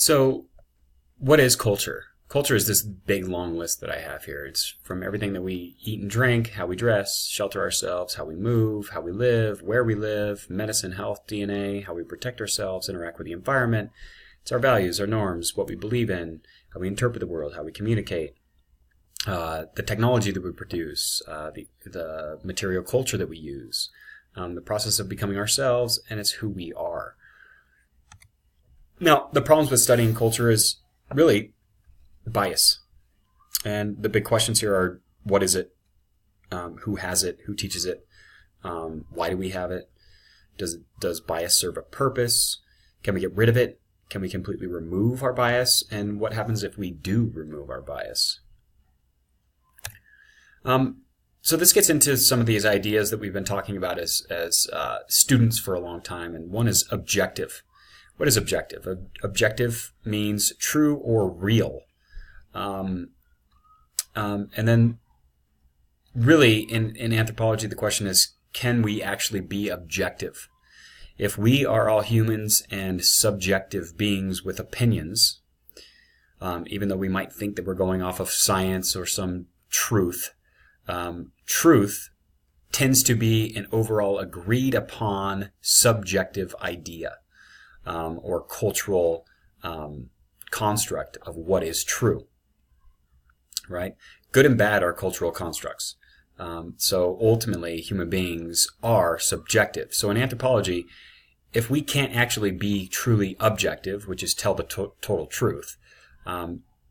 So, what is culture? Culture is this big long list that I have here. It's from everything that we eat and drink, how we dress, shelter ourselves, how we move, how we live, where we live, medicine, health, DNA, how we protect ourselves, interact with the environment. It's our values, our norms, what we believe in, how we interpret the world, how we communicate, the technology that we produce, the material culture that we use, the process of becoming ourselves, and it's who we are. Now, the problems with studying culture is really bias. And the big questions here are, what is it? Who has it? Who teaches it? Why do we have it? Does bias serve a purpose? Can we get rid of it? Can we completely remove our bias? And what happens if we do remove our bias? So this gets into some of these ideas that we've been talking about as students for a long time. And one is objective. What is objective? Objective means true or real. And then really in anthropology, the question is, can we actually be objective? If we are all humans and subjective beings with opinions, even though we might think that we're going off of science or some truth, truth tends to be an overall agreed upon subjective idea, or cultural construct of what is true, right? Good and bad are cultural constructs. So ultimately, human beings are subjective. So in anthropology, if we can't actually be truly objective, which is tell the total truth,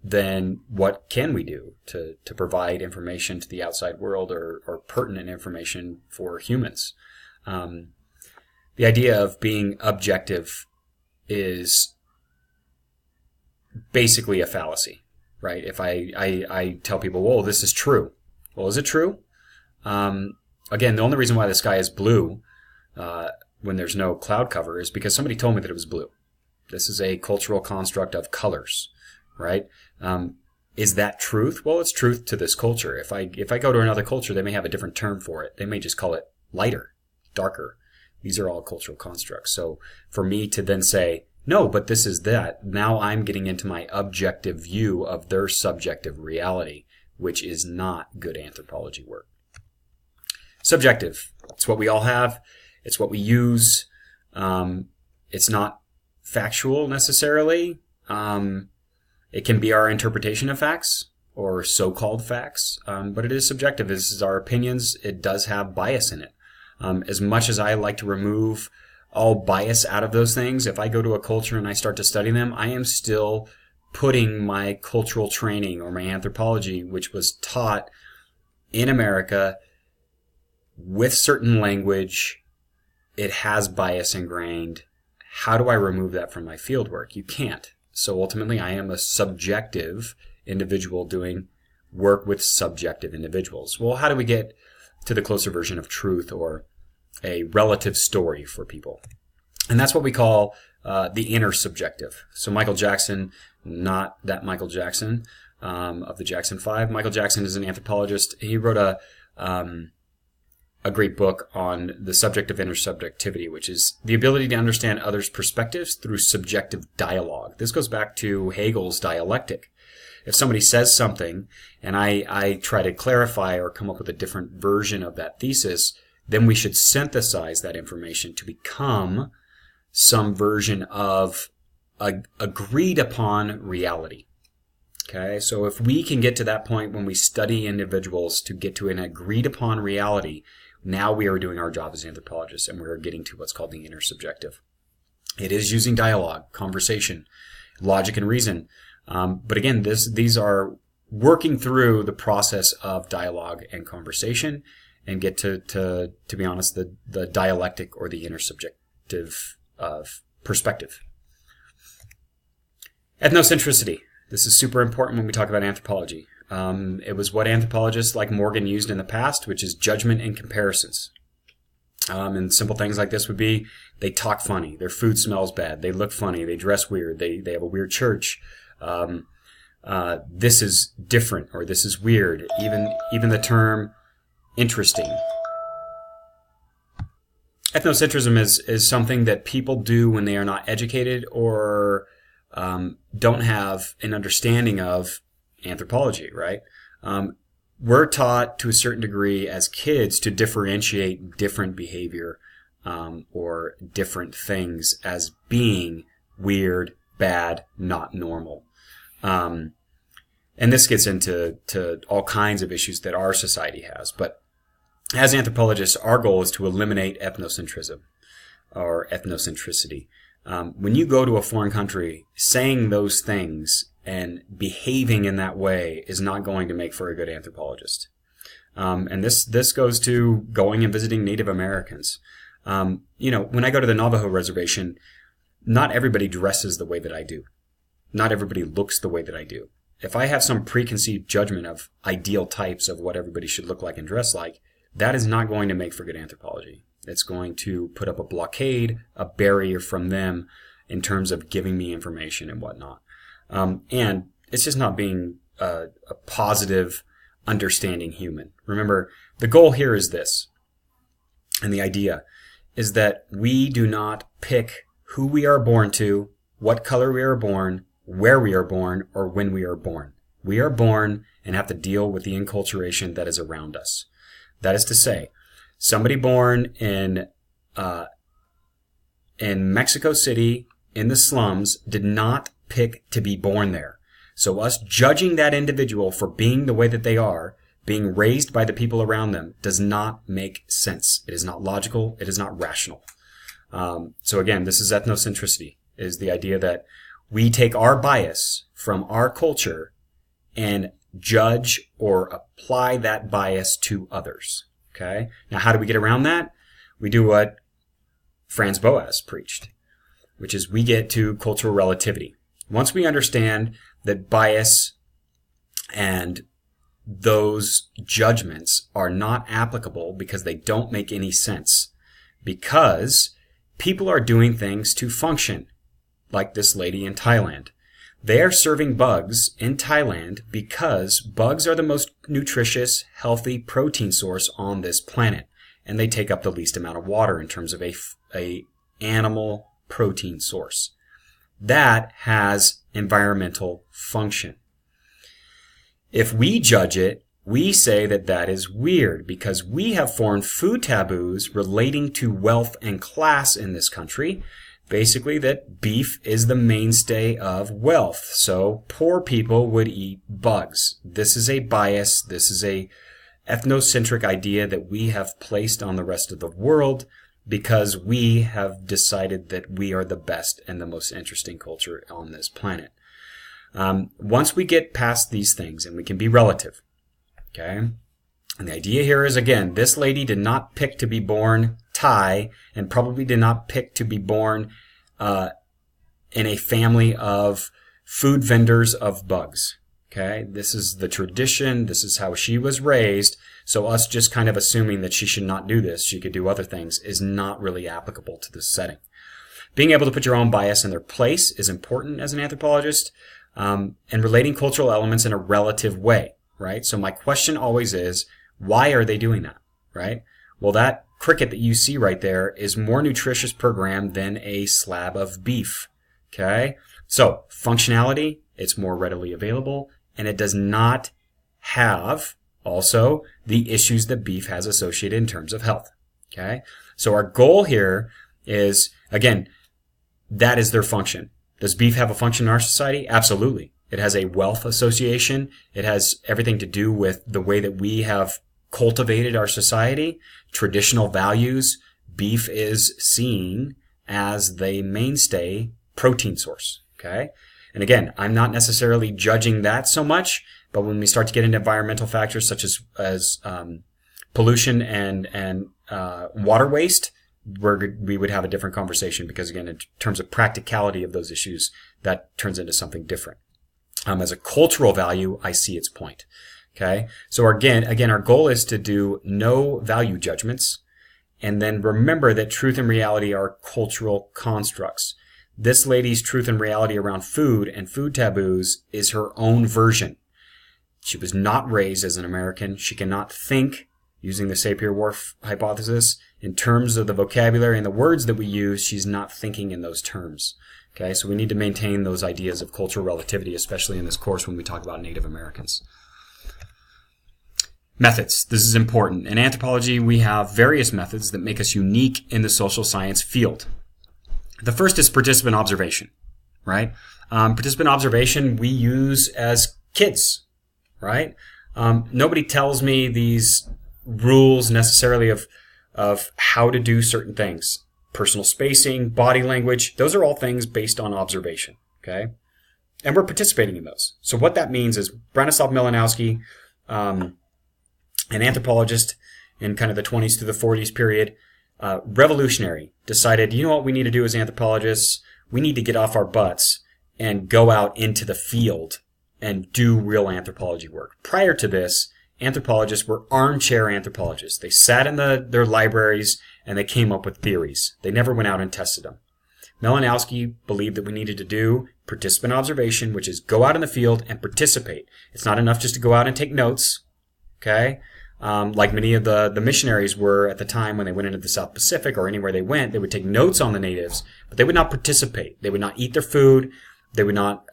then what can we do to provide information to the outside world or pertinent information for humans? The idea of being objective is basically a fallacy, right? If I tell people, whoa, this is true. Well, is it true? Again, the only reason why the sky is blue when there's no cloud cover is because somebody told me that it was blue. This is a cultural construct of colors, right? Is that truth? Well, it's truth to this culture. If I go to another culture, they may have a different term for it. They may just call it lighter, darker. These are all cultural constructs. So for me to then say, no, but this is that, now I'm getting into my objective view of their subjective reality, which is not good anthropology work. Subjective. It's what we all have. It's what we use. It's not factual necessarily. It can be our interpretation of facts or so-called facts, but it is subjective. This is our opinions. It does have bias in it. As much as I like to remove all bias out of those things, if I go to a culture and I start to study them, I am still putting my cultural training or my anthropology, which was taught in America with certain language. It has bias ingrained. How do I remove that from my fieldwork? You can't. So ultimately, I am a subjective individual doing work with subjective individuals. Well, how do we get to the closer version of truth or a relative story for people? And that's what we call the inner subjective. So Michael Jackson, not that Michael Jackson of the Jackson 5. Michael Jackson is an anthropologist. He wrote a great book on the subject of intersubjectivity, which is the ability to understand others' perspectives through subjective dialogue. This goes back to Hegel's dialectic. If somebody says something and I try to clarify or come up with a different version of that thesis, then we should synthesize that information to become some version of agreed upon reality. Okay, so if we can get to that point when we study individuals to get to an agreed upon reality, now we are doing our job as anthropologists and we're getting to what's called the intersubjective. It is using dialogue, conversation, logic, and reason. But again, these are working through the process of dialogue and conversation and get to be honest, the dialectic or the intersubjective perspective. Ethnocentricity. This is super important when we talk about anthropology. It was what anthropologists like Morgan used in the past, which is judgment and comparisons. And simple things like this would be, they talk funny, their food smells bad, they look funny, they dress weird, they have a weird church. This is different or this is weird. Even the term interesting. Ethnocentrism is something that people do when they are not educated or don't have an understanding of anthropology, right? We're taught to a certain degree as kids to differentiate different behavior or different things as being weird, bad, not normal. And this gets into all kinds of issues that our society has. But as anthropologists, our goal is to eliminate ethnocentrism or ethnocentricity. When you go to a foreign country, saying those things and behaving in that way is not going to make for a good anthropologist. And this goes to going and visiting Native Americans. When I go to the Navajo reservation, not everybody dresses the way that I do. Not everybody looks the way that I do. If I have some preconceived judgment of ideal types of what everybody should look like and dress like, that is not going to make for good anthropology. It's going to put up a blockade, a barrier from them in terms of giving me information and whatnot. And it's just not being a positive, understanding human. Remember, the goal here is this, and the idea is that we do not pick who we are born to, what color we are born, where we are born, or when we are born. We are born and have to deal with the enculturation that is around us. That is to say, somebody born in Mexico City in the slums did not pick to be born there. So us judging that individual for being the way that they are, being raised by the people around them, does not make sense. It is not logical. It is not rational. So again, this is ethnocentricity, is the idea that we take our bias from our culture and judge or apply that bias to others. Okay? Now, how do we get around that? We do what Franz Boas preached, which is we get to cultural relativity. Once we understand that bias and those judgments are not applicable because they don't make any sense, because people are doing things to function, like this lady in Thailand. They are serving bugs in Thailand because bugs are the most nutritious, healthy protein source on this planet, and they take up the least amount of water in terms of a animal protein source. That has environmental function. If we judge it, we say that that is weird because we have formed food taboos relating to wealth and class in this country. Basically, that beef is the mainstay of wealth. So poor people would eat bugs. This is a bias. This is a ethnocentric idea that we have placed on the rest of the world because we have decided that we are the best and the most interesting culture on this planet. Once we get past these things, and we can be relative, okay? And the idea here is, again, this lady did not pick to be born Thai and probably did not pick to be born in a family of food vendors of bugs. Okay, this is the tradition. This is how she was raised. So us just kind of assuming that she should not do this, she could do other things, is not really applicable to this setting. Being able to put your own bias in their place is important as an anthropologist, and relating cultural elements in a relative way, right? So my question always is, why are they doing that, right? Well, that cricket that you see right there is more nutritious per gram than a slab of beef, okay? So functionality, it's more readily available, and it does not have also the issues that beef has associated in terms of health, okay? So our goal here is, again, that is their function. Does beef have a function in our society? Absolutely. It has a wealth association. It has everything to do with the way that we have cultivated our society, traditional values. Beef is seen as the mainstay protein source, okay? And again, I'm not necessarily judging that so much, but when we start to get into environmental factors such as pollution and water waste, we would have a different conversation because, again, in terms of practicality of those issues, that turns into something different. As a cultural value, I see its point. Okay, so again, our goal is to do no value judgments, and then remember that truth and reality are cultural constructs. This lady's truth and reality around food and food taboos is her own version. She was not raised as an American. She cannot think, using the Sapir-Whorf hypothesis, In terms of the vocabulary and the words that we use, she's not thinking in those terms. Okay, so we need to maintain those ideas of cultural relativity, especially in this course when we talk about Native Americans. Methods. This is important. In anthropology, we have various methods that make us unique in the social science field. The first is participant observation, right? Participant observation we use as kids, right? Nobody tells me these rules necessarily of how to do certain things. Personal spacing, body language, those are all things based on observation, okay? And we're participating in those. So what that means is Branislaw Malinowski, an anthropologist in kind of the 20s to the 40s period, revolutionary, decided, you know what we need to do as anthropologists? We need to get off our butts and go out into the field and do real anthropology work. Prior to this, anthropologists were armchair anthropologists. They sat in their libraries and they came up with theories. They never went out and tested them. Malinowski believed that we needed to do participant observation, which is go out in the field and participate. It's not enough just to go out and take notes, okay? Like many of the missionaries were at the time when they went into the South Pacific or anywhere they went, they would take notes on the natives, but they would not participate. They would not eat their food. They would not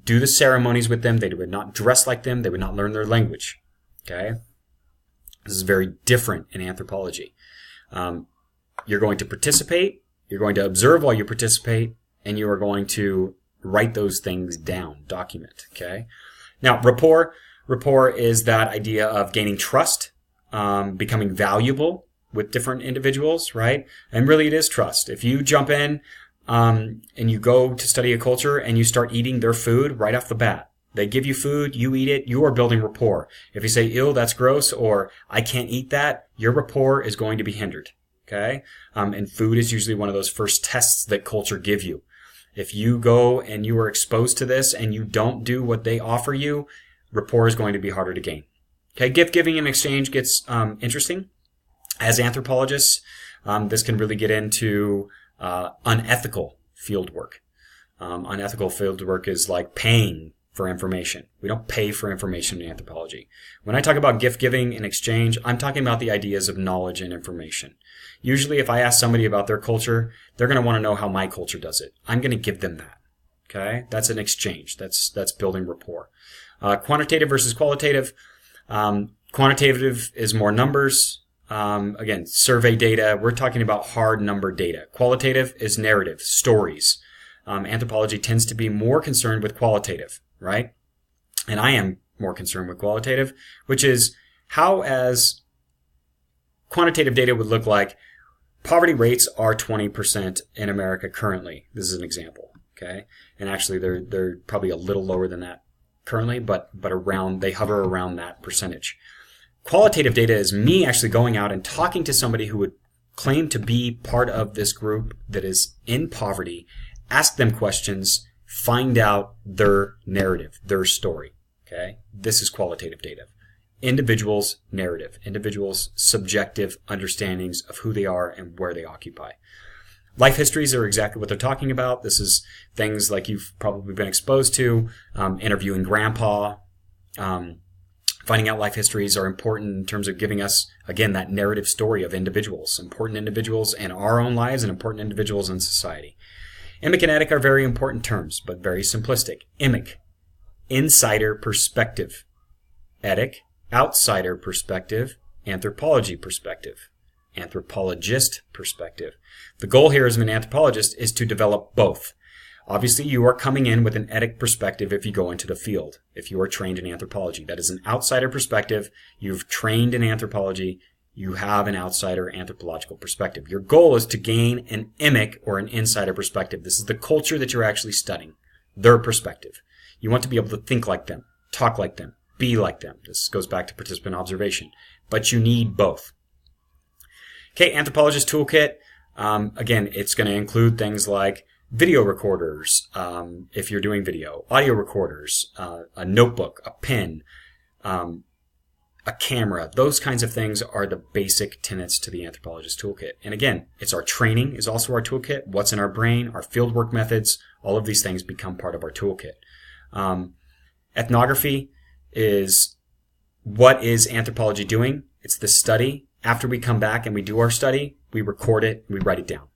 do the ceremonies with them. They would not dress like them. They would not learn their language. Okay? This is very different in anthropology. You're going to participate, you're going to observe while you participate, and you are going to write those things down, document. Okay? Now, rapport. Rapport is that idea of gaining trust, becoming valuable with different individuals, right? And really it is trust. If you jump in and you go to study a culture and you start eating their food right off the bat, they give you food, you eat it, you are building rapport. If you say, ew, that's gross, or I can't eat that, your rapport is going to be hindered, okay? And food is usually one of those first tests that culture give you. If you go and you are exposed to this and you don't do what they offer you, rapport is going to be harder to gain. Okay, gift giving and exchange gets interesting. As anthropologists, this can really get into unethical field work. Unethical field work is like paying for information. We don't pay for information in anthropology. When I talk about gift giving and exchange, I'm talking about the ideas of knowledge and information. Usually if I ask somebody about their culture, they're going to want to know how my culture does it. I'm going to give them that. Okay, that's an exchange. That's building rapport. Quantitative versus qualitative. Quantitative is more numbers. Again, survey data. We're talking about hard number data. Qualitative is narrative, stories. Anthropology tends to be more concerned with qualitative, right? And I am more concerned with qualitative, which is how as quantitative data would look like. Poverty rates are 20% in America currently. This is an example, okay? And actually they're probably a little lower than that currently, but around, they hover around that percentage. Qualitative data is me actually going out and talking to somebody who would claim to be part of this group that is in poverty, ask them questions, find out their narrative, their story. Okay? This is qualitative data. Individuals' narrative, individuals' subjective understandings of who they are and where they occupy. Life histories are exactly what they're talking about. This is things like you've probably been exposed to. Interviewing grandpa. Finding out life histories are important in terms of giving us, again, that narrative story of individuals. Important individuals in our own lives and important individuals in society. Emic and etic are very important terms, but very simplistic. Emic, insider perspective. Etic, outsider perspective. Anthropology perspective. Anthropologist perspective. The goal here as an anthropologist is to develop both. Obviously, you are coming in with an etic perspective if you go into the field, if you are trained in anthropology. That is an outsider perspective. You've trained in anthropology. You have an outsider anthropological perspective. Your goal is to gain an emic or an insider perspective. This is the culture that you're actually studying, their perspective. You want to be able to think like them, talk like them, be like them. This goes back to participant observation. But you need both. Okay, Anthropologist Toolkit. Again, it's going to include things like video recorders, if you're doing video, audio recorders, a notebook, a pen, a camera. Those kinds of things are the basic tenets to the Anthropologist Toolkit. And again, it's our training is also our toolkit. What's in our brain, our fieldwork methods, all of these things become part of our toolkit. Ethnography is what is anthropology doing? It's the study. After we come back and we do our study, we record it, we write it down.